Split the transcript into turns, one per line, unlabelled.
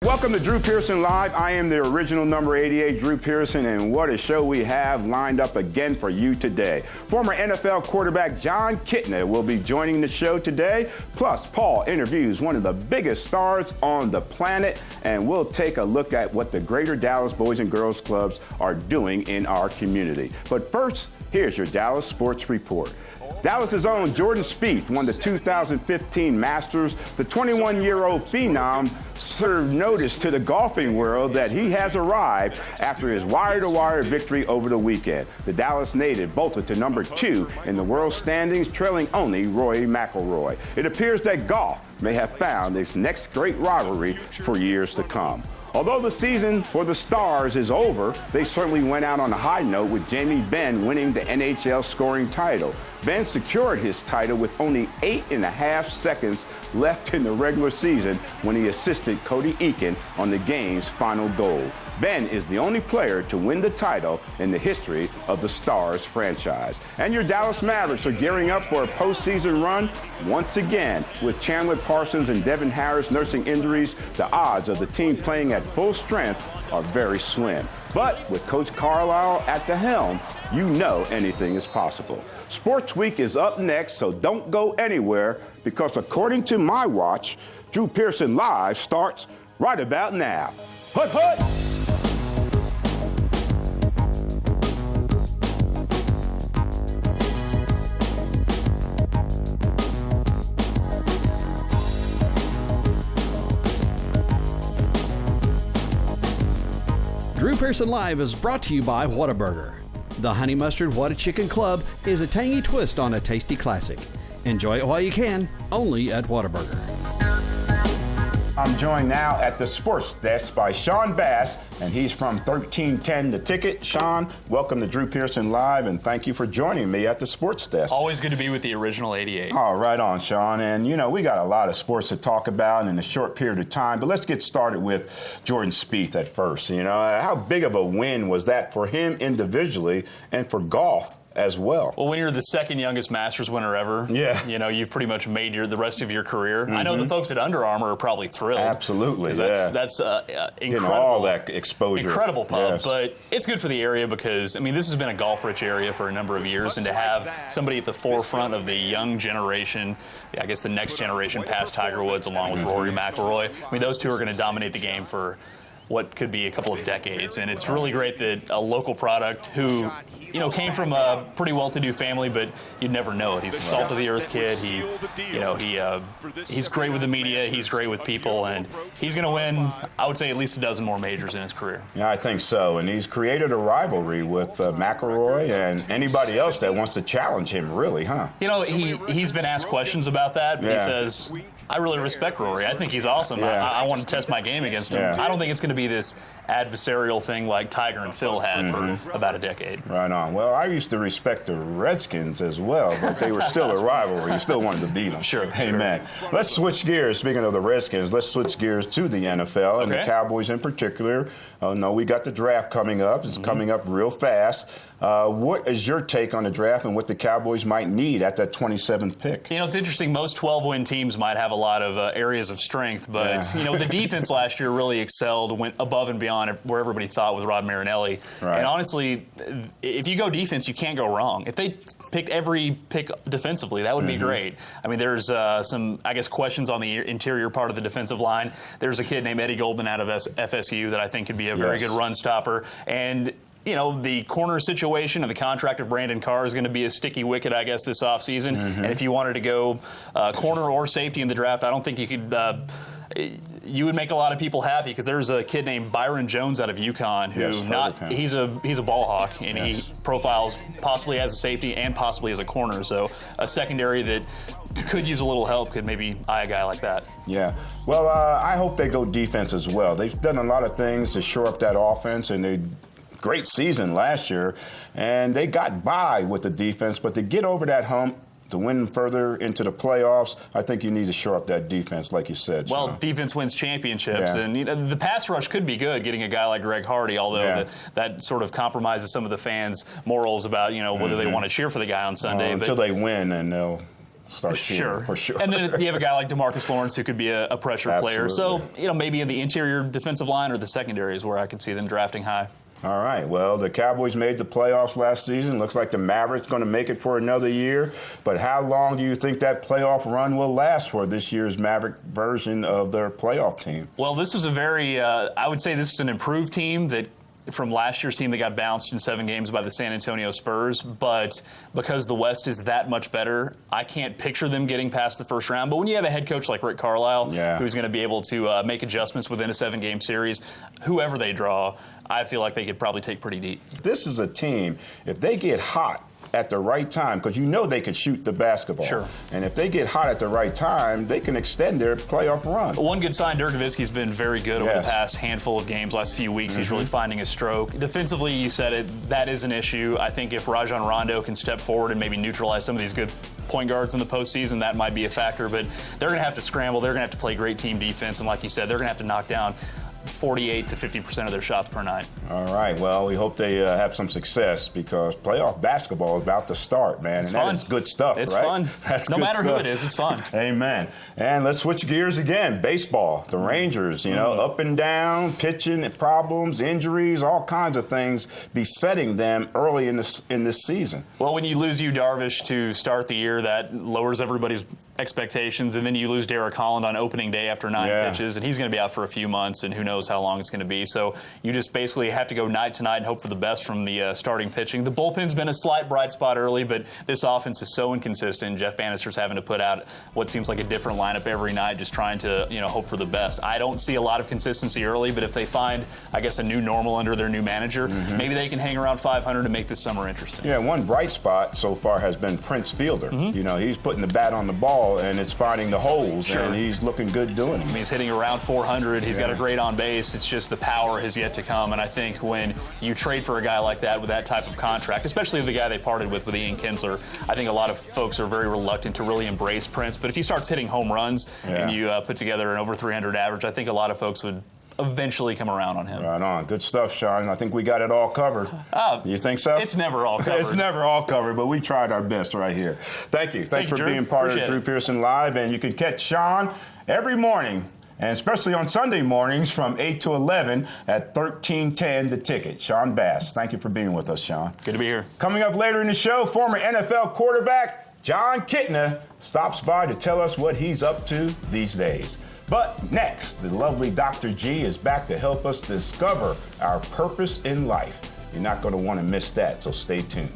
Welcome to Drew Pearson Live. I am the original number 88, Drew Pearson, and what a show we have lined up again for you today. Former NFL quarterback Jon Kitna will be joining the show today. Plus, Paul interviews one of the biggest stars on the planet, and we'll take a look at what the Greater Dallas Boys and Girls Clubs are doing in our community. But first, here's your Dallas Sports Report. Dallas's own Jordan Spieth won the 2015 Masters. The 21-year-old phenom served notice to the golfing world that he has arrived after his wire-to-wire victory over the weekend. The Dallas native bolted to number 2 in the world standings, trailing only Rory McIlroy. It appears that golf may have found its next great rivalry for years to come. Although the season for the Stars is over, they certainly went out on a high note with Jamie Benn winning the NHL scoring title. Benn secured his title with only 8.5 seconds left in the regular season when he assisted Cody Eakin on the game's final goal. Benn is the only player to win the title in the history of the Stars franchise. And your Dallas Mavericks are gearing up for a postseason run once again. With Chandler Parsons and Devin Harris nursing injuries, the odds of the team playing at full strength are very slim. But with Coach Carlisle at the helm, you know anything is possible. Sportsweek is up next, so don't go anywhere, because according to my watch, Drew Pearson Live starts right about now. Hut, hut!
Drew Pearson Live is brought to you by Whataburger. The Honey Mustard Whata Chicken Club is a tangy twist on a tasty classic. Enjoy it while you can, only at Whataburger.
I'm joined now at the Sports Desk by Sean Bass, and he's from 1310 The Ticket. Sean, welcome to Drew Pearson Live, and thank you for joining me at the Sports Desk.
Always good to be with the original 88.
Oh, right on, Sean. And, you know, we got a lot of sports to talk about in a short period of time, but let's get started with Jordan Spieth at first. You know, how big of a win was that for him individually and for golf as well?
Well, when you're the second youngest Masters winner ever, you know, you've pretty much made the rest of your career. I know the folks at Under Armour are probably thrilled.
Absolutely,
that's incredible.
Getting all that exposure.
Incredible pub,
yes.
But it's good for the area because, I mean, this has been a golf-rich area for a number of years, and to have somebody at the forefront of the young generation, I guess the next generation past Tiger Woods, along with Rory McIlroy, I mean, those two are going to dominate the game for what could be a couple of decades. And it's really great that a local product who, you know, came from a pretty well-to-do family, but you'd never know it. He's a salt-of-the-earth kid. He's great with the media. He's great with people, and he's going to win, I would say, at least a dozen more majors in his career.
Yeah, I think so. And he's created a rivalry with McIlroy and anybody else that wants to challenge him, really, huh?
You know, he's been asked questions about that, but he says, I really respect Rory. I think he's awesome. I want to test my game against him. I don't think it's going to be this adversarial thing like Tiger and Phil had for about a decade.
Right on. Well, I used to respect the Redskins as well, but they were still a rivalry. You still wanted to beat them.
Sure.
Amen. Let's switch gears. Speaking of the Redskins, let's switch gears to the NFL and the Cowboys in particular. Oh, no, we got the draft coming up. It's coming up real fast. What is your take on the draft and what the Cowboys might need at that 27th pick?
You know, it's interesting. Most 12-win teams might have a lot of areas of strength, but, you know, the defense last year really excelled, went above and beyond where everybody thought with Rod Marinelli. Right. And honestly, if you go defense, you can't go wrong. If they picked every pick defensively, that would be great. I mean, there's some, I guess, questions on the interior part of the defensive line. There's a kid named Eddie Goldman out of FSU that I think could be a very good run stopper. And you know, the corner situation and the contract of Brandon Carr is going to be a sticky wicket, I guess, this offseason. And if you wanted to go corner or safety in the draft, I don't think you could you would make a lot of people happy, because there's a kid named Byron Jones out of UConn who he's a ball hawk, and he profiles possibly as a safety and possibly as a corner. So a secondary that could use a little help could maybe eye a guy like that.
Yeah. Well, I hope they go defense as well. They've done a lot of things to shore up that offense, and they great season last year, and they got by with the defense, but to get over that hump, to win further into the playoffs, I think you need to shore up that defense, like you said.
Well, defense wins championships, and you know, the pass rush could be good, getting a guy like Greg Hardy, although that sort of compromises some of the fans' morals about, you know, whether they want to cheer for the guy on Sunday.
Until they win, and they'll start team for sure.
And then you have a guy like DeMarcus Lawrence who could be a pressure player. So, maybe in the interior defensive line or the secondary is where I could see them drafting high.
All right. Well, the Cowboys made the playoffs last season. Looks like the Mavericks going to make it for another year. But how long do you think that playoff run will last for this year's Maverick version of their playoff team?
Well, this was a very, I would say this is an improved team that from last year's team that got bounced in 7 games by the San Antonio Spurs. But because the West is that much better, I can't picture them getting past the first round. But when you have a head coach like Rick Carlisle, who's going to be able to make adjustments within a 7-game series, whoever they draw, I feel like they could probably take pretty deep.
This is a team, if they get hot at the right time, because they can shoot the basketball.
Sure.
And if they get hot at the right time, they can extend their playoff run.
One good sign, Dirk Nowitzki's been very good over the past handful of games, last few weeks. He's really finding his stroke. Defensively, you said it, that is an issue. I think if Rajon Rondo can step forward and maybe neutralize some of these good point guards in the postseason, that might be a factor. But they're going to have to scramble. They're going to have to play great team defense. And like you said, they're going to have to knock down 48 to 50% of their shots per night.
All right. Well, we hope they have some success because playoff basketball is about to start, man.
It's
and
fun.
That is good stuff,
it's
right?
Fun.
That's
no
good
matter
stuff.
who it is, it's fun.
Amen. And let's switch gears again. Baseball. The Rangers, up and down, pitching problems, injuries, all kinds of things besetting them early in this season.
Well, when you lose Yu Darvish to start the year, that lowers everybody's expectations, and then you lose Derek Holland on opening day after 9 pitches, and he's going to be out for a few months, and who knows how long it's going to be. So you just basically have to go night to night and hope for the best from the starting pitching. The bullpen's been a slight bright spot early, but this offense is so inconsistent. Jeff Bannister's having to put out what seems like a different lineup every night, just trying to hope for the best. I don't see a lot of consistency early, but if they find, I guess, a new normal under their new manager, maybe they can hang around 500 to make this summer interesting.
Yeah, one bright spot so far has been Prince Fielder. He's putting the bat on the ball, and it's finding the holes, and he's looking good doing it.
He's hitting around 400. He's got a great on base. It's just the power has yet to come, and I think when you trade for a guy like that with that type of contract, especially the guy they parted with Ian Kinsler, I think a lot of folks are very reluctant to really embrace Prince. But if he starts hitting home runs and you put together an over 300 average, I think a lot of folks would eventually come around on him.
Right on. Good stuff, Sean. I think we got it all covered. You think so?
It's never all covered.
It's never all covered, but we tried our best right here. Thank you. Thanks for being part of Drew Pearson Live. And you can catch Sean every morning, and especially on Sunday mornings from 8 to 11 at 1310 The Ticket. Sean Bass. Thank you for being with us, Sean.
Good to be here.
Coming up later in the show, former NFL quarterback Jon Kitna stops by to tell us what he's up to these days. But next, the lovely Dr. G is back to help us discover our purpose in life. You're not going to want to miss that, so stay tuned.